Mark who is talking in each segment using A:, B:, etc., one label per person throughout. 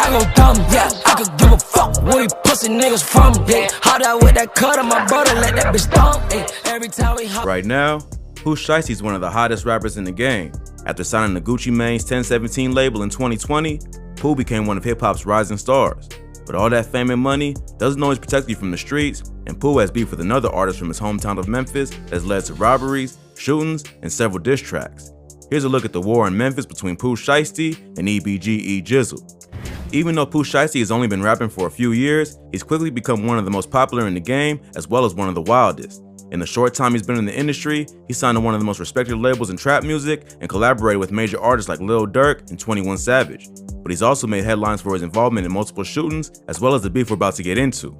A: I go dumb, yeah. I could give a fuck where these pussy niggas from, yeah. Hot out with that cut on my brother, let that bitch thump, yeah. Every time we hop.
B: Right now, Pooh Shiesty is one of the hottest rappers in the game. After signing the Gucci Mane's 1017 label in 2020, Pooh became one of hip-hop's rising stars. But all that fame and money doesn't always protect you from the streets, and Pooh has beef with another artist from his hometown of Memphis that has led to robberies, shootings, and several diss tracks. Here's a look at the war in Memphis between Pooh Shiesty and EBG EJizzle. Even though Pooh Shiesty has only been rapping for a few years, he's quickly become one of the most popular in the game as well as one of the wildest. In the short time he's been in the industry, he signed to one of the most respected labels in trap music and collaborated with major artists like Lil Durk and 21 Savage. But he's also made headlines for his involvement in multiple shootings as well as the beef we're about to get into.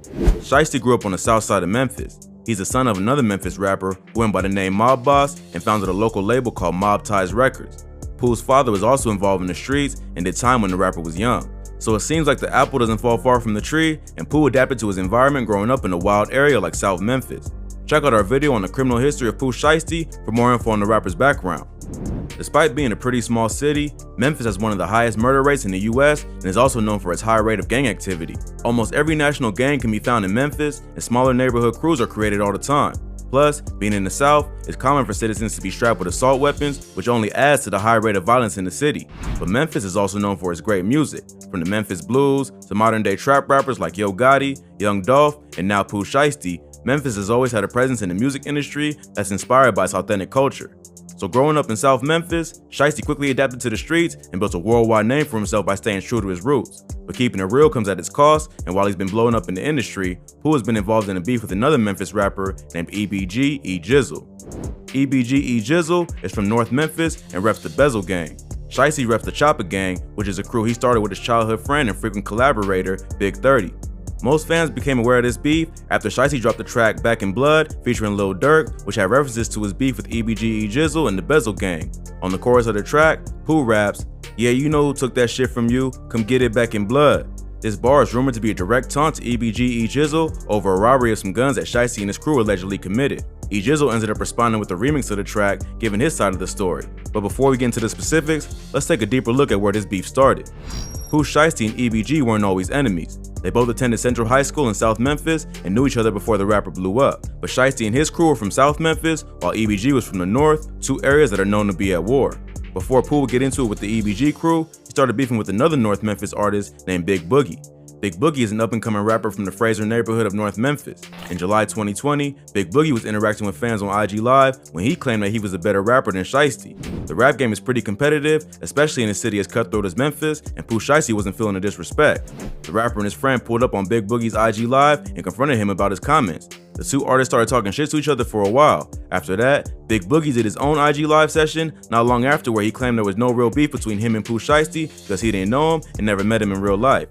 B: Shiesty grew up on the south side of Memphis. He's the son of another Memphis rapper who went by the name Mob Boss and founded a local label called Mob Ties Records. Pooh's father was also involved in the streets and did time when the rapper was young. So it seems like the apple doesn't fall far from the tree, and Pooh adapted to his environment growing up in a wild area like South Memphis. Check out our video on the criminal history of Pooh Shiesty for more info on the rapper's background. Despite being a pretty small city, Memphis has one of the highest murder rates in the US and is also known for its high rate of gang activity. Almost every national gang can be found in Memphis, and smaller neighborhood crews are created all the time. Plus, being in the South, it's common for citizens to be strapped with assault weapons, which only adds to the high rate of violence in the city. But Memphis is also known for its great music, from the Memphis blues to modern-day trap rappers like Yo Gotti, Young Dolph, and now Pooh Shiesty. Memphis has always had a presence in the music industry that's inspired by its authentic culture. So growing up in South Memphis, Shiesty quickly adapted to the streets and built a worldwide name for himself by staying true to his roots. But keeping it real comes at its cost, and while he's been blowing up in the industry, Pooh has been involved in a beef with another Memphis rapper named EBG EJizzle. EBG EJizzle is from North Memphis and reps the Bezel Gang. Shiesty reps the Chopper Gang, which is a crew he started with his childhood friend and frequent collaborator, Big 30. Most fans became aware of this beef after Shiesty dropped the track Back in Blood featuring Lil Durk, which had references to his beef with EBG EJizzle and the Bezel Gang. On the chorus of the track, Pooh raps, "Yeah, you know who took that shit from you, come get it back in blood." This bar is rumored to be a direct taunt to EBG EJizzle over a robbery of some guns that Shiesty and his crew allegedly committed. EJizzle ended up responding with a remix of the track, giving his side of the story. But before we get into the specifics, let's take a deeper look at where this beef started. Pooh Shiesty and EBG weren't always enemies. They both attended Central High School in South Memphis and knew each other before the rapper blew up. But Shiesty and his crew were from South Memphis, while EBG was from the North, two areas that are known to be at war. Before Pooh would get into it with the EBG crew, he started beefing with another North Memphis artist named Big Boogie. Big Boogie is an up-and-coming rapper from the Fraser neighborhood of North Memphis. In July 2020, Big Boogie was interacting with fans on IG Live when he claimed that he was a better rapper than Shiesty. The rap game is pretty competitive, especially in a city as cutthroat as Memphis, and Pooh Shiesty wasn't feeling the disrespect. The rapper and his friend pulled up on Big Boogie's IG Live and confronted him about his comments. The two artists started talking shit to each other for a while. After that, Big Boogie did his own IG Live session not long after where he claimed there was no real beef between him and Pooh Shiesty because he didn't know him and never met him in real life.